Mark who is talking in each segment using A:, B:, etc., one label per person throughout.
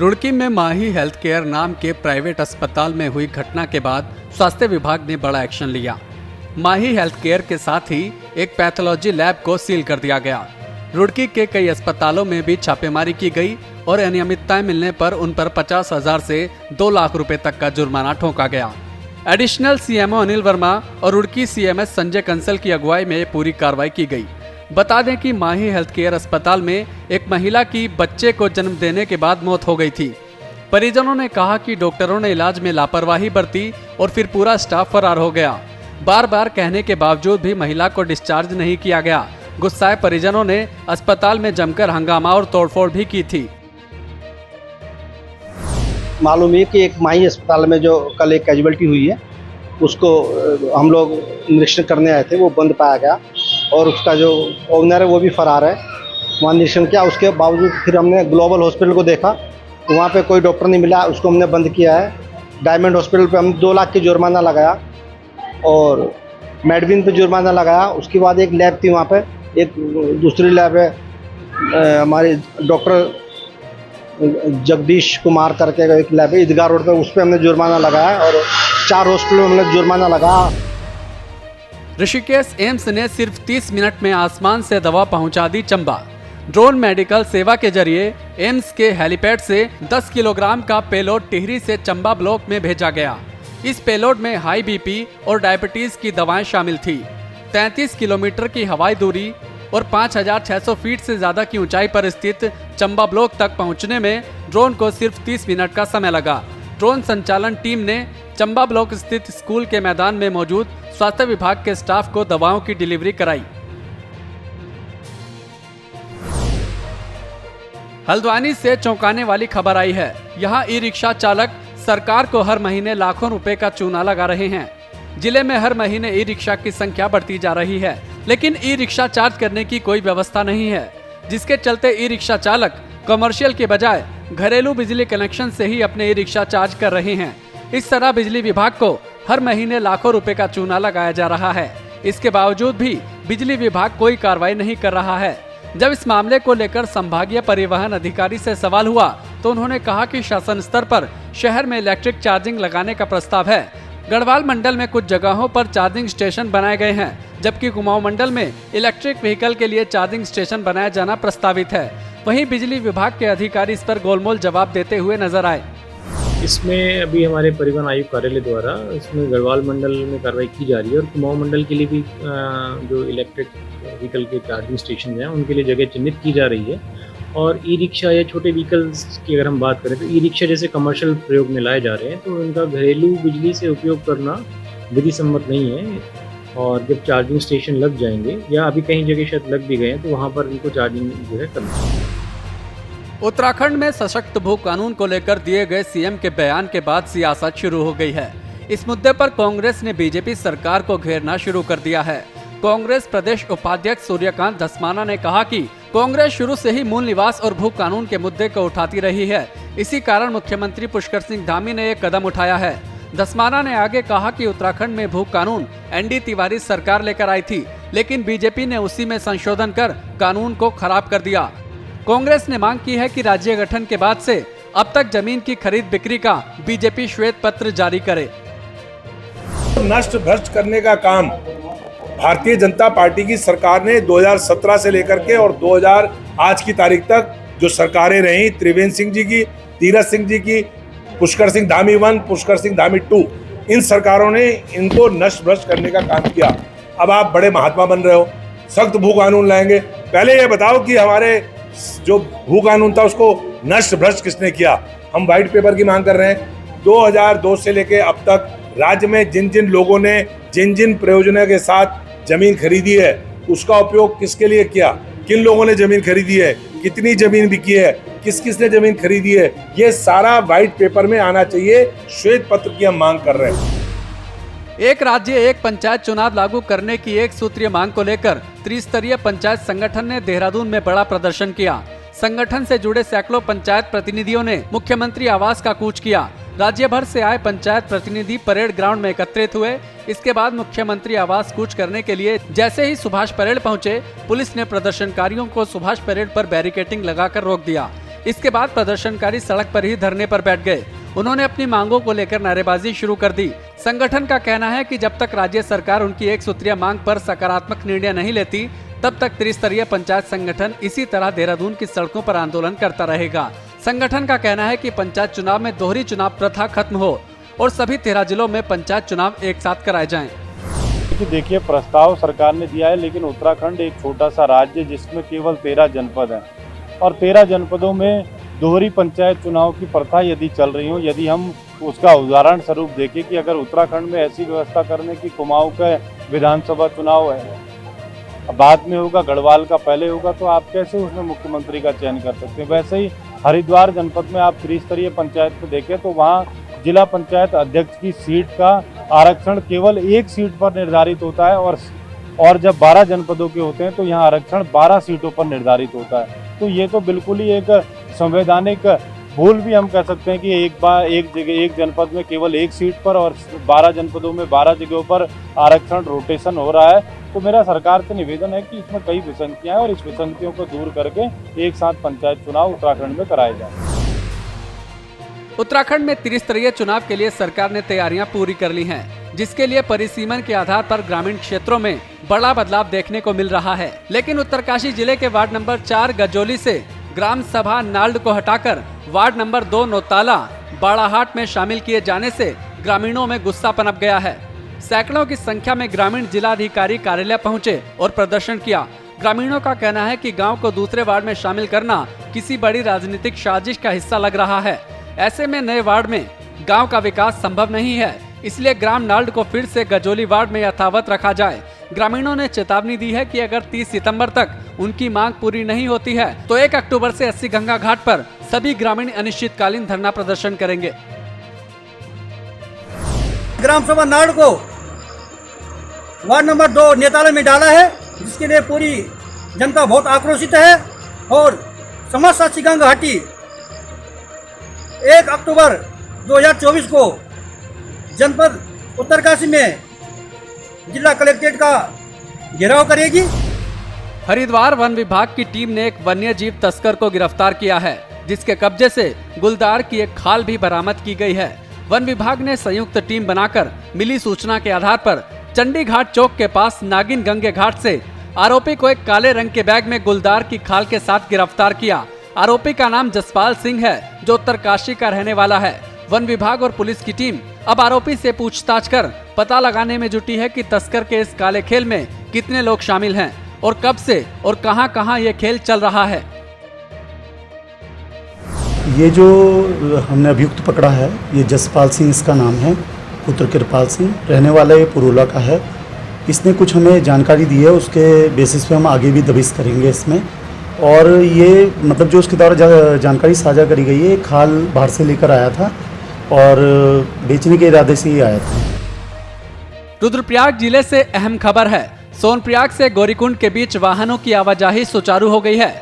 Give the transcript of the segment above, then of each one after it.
A: रुड़की में माही health care नाम के प्राइवेट अस्पताल में हुई घटना के बाद स्वास्थ्य विभाग ने बड़ा एक्शन लिया। माही हेल्थ केयर के साथ ही एक पैथोलॉजी लैब को सील कर दिया गया। रुड़की के कई अस्पतालों में भी छापेमारी की गई और अनियमितताएं मिलने पर उन पर 50,000 से 2 लाख रुपए तक का जुर्माना ठोका गया। एडिशनल सीएमओ अनिल वर्मा और रुड़की सीएमएस संजय कंसल की अगुवाई में पूरी कार्रवाई की गई। बता दें कि माही हेल्थ केयर अस्पताल में एक महिला की बच्चे को जन्म देने के बाद मौत हो गई थी। परिजनों ने कहा कि डॉक्टरों ने इलाज में लापरवाही बरती और फिर पूरा स्टाफ फरार हो गया। बार बार कहने के बावजूद भी महिला को डिस्चार्ज नहीं किया गया। गुस्साए परिजनों ने अस्पताल में जमकर हंगामा और तोड़फोड़ भी की थी।
B: मालूम है कि एक माही अस्पताल में जो कल एक कैजुअलिटी हुई है, उसको हम लोग निरीक्षण करने आए थे, वो बंद पाया गया और उसका जो ओनर है वो भी फरार है। वहाँ निरीक्षण किया, उसके बावजूद फिर हमने ग्लोबल हॉस्पिटल को देखा, वहाँ पे कोई डॉक्टर नहीं मिला, उसको हमने बंद किया है। डायमंड हॉस्पिटल पे हम 2 लाख की जुर्माना लगाया और मेडविन पे जुर्माना लगाया। उसके बाद एक लैब थी वहाँ पे, एक दूसरी लैब है हमारे डॉक्टर जगदीश कुमार करके एक लैब है ईदगाह रोड पे, उस पर हमने जुर्माना लगाया और 4 हॉस्पिटल में हमने जुर्माना लगाया।
A: ऋषिकेश एम्स ने सिर्फ 30 मिनट में आसमान से दवा पहुंचा दी चंबा। ड्रोन मेडिकल सेवा के जरिए एम्स के हेलीपैड से 10 किलोग्राम का पेलोड टिहरी से चंबा ब्लॉक में भेजा गया। इस पेलोड में हाई बीपी और डायबिटीज की दवाएं शामिल थी। 33 किलोमीटर की हवाई दूरी और 5,600 फीट से ज्यादा की ऊंचाई पर स्थित चंबा ब्लॉक तक पहुंचने में ड्रोन को सिर्फ 30 मिनट का समय लगा। ड्रोन संचालन टीम ने चंबा ब्लॉक स्थित स्कूल के मैदान में मौजूद स्वास्थ्य विभाग के स्टाफ को दवाओं की डिलीवरी कराई। हल्द्वानी से चौंकाने वाली खबर आई है। यहाँ ई रिक्शा चालक सरकार को हर महीने लाखों रुपए का चूना लगा रहे हैं। जिले में हर महीने ई रिक्शा की संख्या बढ़ती जा रही है, लेकिन ई रिक्शा चार्ज करने की कोई व्यवस्था नहीं है, जिसके चलते ई रिक्शा चालक कमर्शियल के बजाय घरेलू बिजली कनेक्शन से ही अपने ई रिक्शा चार्ज कर रहे हैं। इस तरह बिजली विभाग को हर महीने लाखों रुपए का चूना लगाया जा रहा है। इसके बावजूद भी बिजली विभाग कोई कार्रवाई नहीं कर रहा है। जब इस मामले को लेकर संभागीय परिवहन अधिकारी से सवाल हुआ तो उन्होंने कहा कि शासन स्तर पर शहर में इलेक्ट्रिक चार्जिंग लगाने का प्रस्ताव है। गढ़वाल मंडल में कुछ जगहों पर चार्जिंग स्टेशन बनाए गए हैं, जबकि कुमाऊं मंडल में इलेक्ट्रिक व्हीकल के लिए चार्जिंग स्टेशन बनाया जाना प्रस्तावित है। वहीं बिजली विभाग के अधिकारी इस पर गोलमोल जवाब देते हुए नजर आए।
C: इसमें अभी हमारे परिवहन आयुक्त कार्यालय द्वारा इसमें गढ़वाल मंडल में कार्रवाई की जा रही है और कुमाऊं मंडल के लिए भी जो इलेक्ट्रिक व्हीकल के चार्जिंग स्टेशन हैं उनके लिए जगह चिन्हित की जा रही है। और ई रिक्शा या छोटे व्हीकल्स की अगर हम बात करें तो ई रिक्शा जैसे कमर्शियल प्रयोग में लाए जा रहे हैं, तो इनका घरेलू बिजली से उपयोग करना विधि सम्मत नहीं है। और जब चार्जिंग स्टेशन लग जाएंगे या अभी कहीं जगह शायद लग भी गए हैं, तो वहाँ पर इनको चार्जिंग जो है करना है।
A: उत्तराखंड में सशक्त भू कानून को लेकर दिए गए सीएम के बयान के बाद सियासत शुरू हो गई है। इस मुद्दे पर कांग्रेस ने बीजेपी सरकार को घेरना शुरू कर दिया है। कांग्रेस प्रदेश उपाध्यक्ष सूर्यकांत धस्माना ने कहा कि कांग्रेस शुरू से ही मूल निवास और भू कानून के मुद्दे को उठाती रही है। इसी कारण मुख्यमंत्री पुष्कर सिंह धामी ने एक कदम उठाया है। धस्माना ने आगे कहा कि उत्तराखंड में भू कानून एनडी तिवारी सरकार लेकर आई थी, लेकिन बीजेपी ने उसी में संशोधन कर कानून को खराब कर दिया। कांग्रेस ने मांग की है कि राज्य गठन के बाद से अब तक जमीन की खरीद बिक्री का बीजेपी श्वेत पत्र जारी करे।
D: नष्ट भ्रष्ट करने का काम भारतीय जनता पार्टी की सरकार ने 2017 से लेकर के और 2000 आज की तारीख तक जो सरकारें रही, त्रिवेंद्र सिंह जी की, तीरथ सिंह जी की, पुष्कर सिंह धामी 1, पुष्कर सिंह धामी 2, इन सरकारों ने इनको नष्ट भ्रष्ट करने का काम किया। अब आप बड़े महात्मा बन रहे हो, सख्त भू कानून लाएंगे। पहले ये बताओ कि हमारे जो भू कानून था उसको नष्ट भ्रष्ट किसने किया। हम व्हाइट पेपर की मांग कर रहे हैं। 2002 से लेके अब तक राज्य में जिन जिन लोगों ने जिन जिन प्रयोजनों के साथ जमीन खरीदी है, उसका उपयोग किसके लिए किया, किन लोगों ने जमीन खरीदी है, कितनी जमीन बिकी है, किस किस ने जमीन खरीदी है, ये सारा व्हाइट पेपर में आना चाहिए। श्वेत पत्र की हम मांग कर रहे हैं।
A: एक राज्य एक पंचायत चुनाव लागू करने की एक सूत्रीय मांग को लेकर त्रिस्तरीय पंचायत संगठन ने देहरादून में बड़ा प्रदर्शन किया। संगठन से जुड़े सैकड़ों पंचायत प्रतिनिधियों ने मुख्यमंत्री आवास का कूच किया। राज्य भर से आए पंचायत प्रतिनिधि परेड ग्राउंड में एकत्रित हुए। इसके बाद मुख्यमंत्री आवास कूच करने के लिए जैसे ही सुभाष परेड पहुंचे, पुलिस ने प्रदर्शनकारियों को सुभाष परेड पर बैरिकेडिंग लगाकर रोक दिया। इसके बाद प्रदर्शनकारी सड़क पर ही धरने पर बैठ गए। उन्होंने अपनी मांगों को लेकर नारेबाजी शुरू कर दी। संगठन का कहना है कि जब तक राज्य सरकार उनकी एक सूत्रीय मांग पर सकारात्मक निर्णय नहीं लेती, तब तक त्रिस्तरीय पंचायत संगठन इसी तरह देहरादून की सड़कों पर आंदोलन करता रहेगा। संगठन का कहना है कि पंचायत चुनाव में दोहरी चुनाव प्रथा खत्म हो और सभी 13 जिलों में पंचायत चुनाव एक साथ कराए जाएं।
E: देखिए, प्रस्ताव सरकार ने दिया है, लेकिन उत्तराखंड एक छोटा सा राज्य जिसमें केवल 13 जनपद हैं और 13 जनपदों में दोहरी पंचायत चुनाव की प्रथा यदि चल रही हो, यदि हम उसका उदाहरण स्वरूप देखें कि अगर उत्तराखंड में ऐसी व्यवस्था करने की कुमाऊं का विधानसभा चुनाव है बाद में होगा, गढ़वाल का पहले होगा, तो आप कैसे उसमें मुख्यमंत्री का चयन कर सकते हैं। वैसे ही हरिद्वार जनपद में आप त्रिस्तरीय पंचायत को देखें तो वहाँ जिला पंचायत अध्यक्ष की सीट का आरक्षण केवल एक सीट पर निर्धारित होता है और जब 12 जनपदों के होते हैं तो यहाँ आरक्षण 12 सीटों पर निर्धारित होता है। तो ये तो बिल्कुल ही एक संवैधानिक भूल भी हम कह सकते हैं कि एक जनपद में केवल एक सीट पर और 12 जनपदों में 12 जगहों पर आरक्षण रोटेशन हो रहा है। तो मेरा सरकार से निवेदन है कि इसमें कई विसंगतियां हैं और इस विसंगतियों को दूर करके एक साथ पंचायत चुनाव उत्तराखंड में कराए जाए।
A: उत्तराखंड में त्रिस्तरीय चुनाव के लिए सरकार ने तैयारियां पूरी कर ली हैं, जिसके लिए परिसीमन के आधार पर ग्रामीण क्षेत्रों में बड़ा बदलाव देखने को मिल रहा है। लेकिन उत्तरकाशी जिले के वार्ड नंबर 4 गजोली से ग्राम सभा नाल्ड को हटाकर वार्ड नंबर 2 नौताला बाड़ाहाट में शामिल किए जाने से ग्रामीणों में गुस्सा पनप गया है। सैकड़ों की संख्या में ग्रामीण जिलाधिकारी कार्यालय पहुंचे और प्रदर्शन किया। ग्रामीणों का कहना है कि गांव को दूसरे वार्ड में शामिल करना किसी बड़ी राजनीतिक साजिश का हिस्सा लग रहा है। ऐसे में नए वार्ड में गांव का विकास संभव नहीं है, इसलिए ग्राम नाल्ड को फिर से गजोली वार्ड में यथावत रखा जाए। ग्रामीणों ने चेतावनी दी है कि अगर 30 सितंबर तक उनकी मांग पूरी नहीं होती है तो 1 अक्टूबर से 80 गंगा घाट पर सभी ग्रामीण अनिश्चितकालीन धरना प्रदर्शन करेंगे।
F: ग्राम सभा नाल्ड को वार्ड नंबर 2 नेताला में डाला है, जिसके लिए पूरी जनता बहुत आक्रोशित है और समाज साक्षी गंगा घाटी 1 अक्टूबर 2024 को जनपद उत्तरकाशी में जिला कलेक्ट्रेट का घेराव करेगी।
A: हरिद्वार वन विभाग की टीम ने एक वन्य जीव तस्कर को गिरफ्तार किया है, जिसके कब्जे से गुलदार की एक खाल भी बरामद की गई है। वन विभाग ने संयुक्त टीम बनाकर मिली सूचना के आधार पर चंडी घाट चौक के पास नागिन गंगे घाट से आरोपी को एक काले रंग के बैग में गुलदार की खाल के साथ गिरफ्तार किया। आरोपी का नाम जसपाल सिंह है, जो उत्तरकाशी का रहने वाला है। वन विभाग और पुलिस की टीम अब आरोपी से पूछताछ कर पता लगाने में जुटी है कि तस्कर के इस काले खेल में कितने लोग शामिल हैं और कब से और कहां-कहां ये खेल चल रहा है।
G: ये जो हमने अभियुक्त पकड़ा है, ये जसपाल सिंह इसका नाम है, पुत्र कृपाल सिंह, रहने वाला ये पुरोला का है। इसने कुछ हमें जानकारी दी है, उसके बेसिस पे हम आगे भी दबिश करेंगे इसमें। और ये मतलब जो उसके द्वारा जानकारी साझा करी गई है, खाल बाहर से लेकर आया था और बेचने के इरादे से ही आया था।
A: रुद्रप्रयाग जिले से अहम खबर है। सोनप्रयाग से गौरीकुंड के बीच वाहनों की आवाजाही सुचारू हो गई है।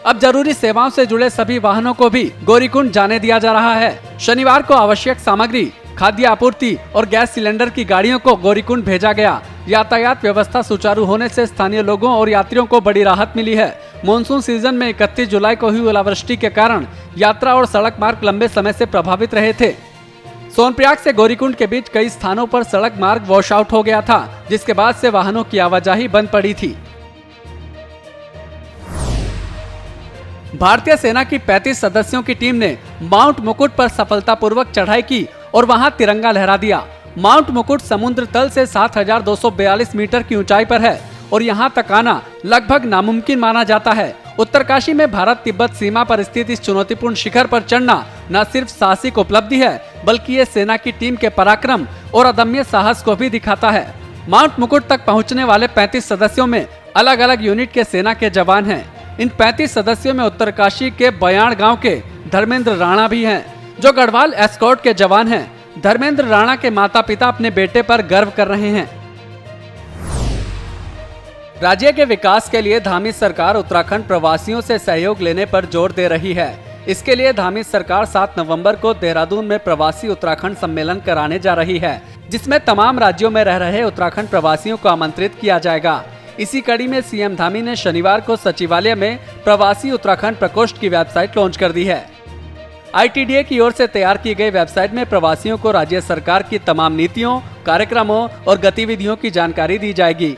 A: अब जरूरी सेवाओं से जुड़े सभी वाहनों को भी गौरीकुंड जाने दिया जा रहा है। शनिवार को आवश्यक सामग्री, खाद्य आपूर्ति और गैस सिलेंडर की गाड़ियों को गौरीकुंड भेजा गया। यातायात व्यवस्था सुचारू होने से स्थानीय लोगों और यात्रियों को बड़ी राहत मिली है। मॉनसून सीजन में 31 जुलाई को हुई ओलावृष्टि के कारण यात्रा और सड़क मार्ग लंबे समय से प्रभावित रहे थे। सोनप्रयाग से गौरीकुंड के बीच कई स्थानों पर सड़क मार्ग वॉश आउट हो गया था, जिसके बाद से वाहनों की आवाजाही बंद पड़ी थी। भारतीय सेना की 35 सदस्यों की टीम ने माउंट मुकुट पर सफलतापूर्वक चढ़ाई की और वहां तिरंगा लहरा दिया। माउंट मुकुट समुद्र तल से 7,242 मीटर की ऊंचाई पर है और यहां तक आना लगभग नामुमकिन माना जाता है। उत्तरकाशी में भारत तिब्बत सीमा पर स्थित इस चुनौतीपूर्ण शिखर पर चढ़ना न सिर्फ साहसिक उपलब्धि है, बल्कि ये सेना की टीम के पराक्रम और अदम्य साहस को भी दिखाता है। माउंट मुकुट तक पहुंचने वाले 35 सदस्यों में अलग अलग यूनिट के सेना के जवान हैं। इन 35 सदस्यों में उत्तरकाशी के बयाण गांव के धर्मेंद्र राणा भी हैं, जो गढ़वाल एस्कॉर्ट के जवान हैं। धर्मेंद्र राणा के माता पिता अपने बेटे पर गर्व कर रहे हैं। राज्य के विकास के लिए धामी सरकार उत्तराखंड प्रवासियों से सहयोग लेने पर जोर दे रही है। इसके लिए धामी सरकार 7 नवंबर को देहरादून में प्रवासी उत्तराखंड सम्मेलन कराने जा रही है, जिसमें तमाम राज्यों में रह रहे उत्तराखंड प्रवासियों को आमंत्रित किया जाएगा। इसी कड़ी में सीएम धामी ने शनिवार को सचिवालय में प्रवासी उत्तराखंड प्रकोष्ठ की वेबसाइट लॉन्च कर दी है। आईटीडीए की ओर से तैयार की गई वेबसाइट में प्रवासियों को राज्य सरकार की तमाम नीतियों, कार्यक्रमों और गतिविधियों की जानकारी दी जाएगी।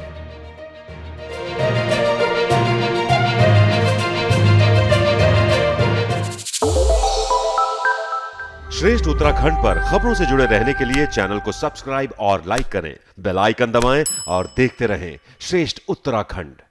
H: श्रेष्ठ उत्तराखंड पर खबरों से जुड़े रहने के लिए चैनल को सब्सक्राइब और लाइक करें, बेल आइकन दबाएं और देखते रहें श्रेष्ठ उत्तराखंड।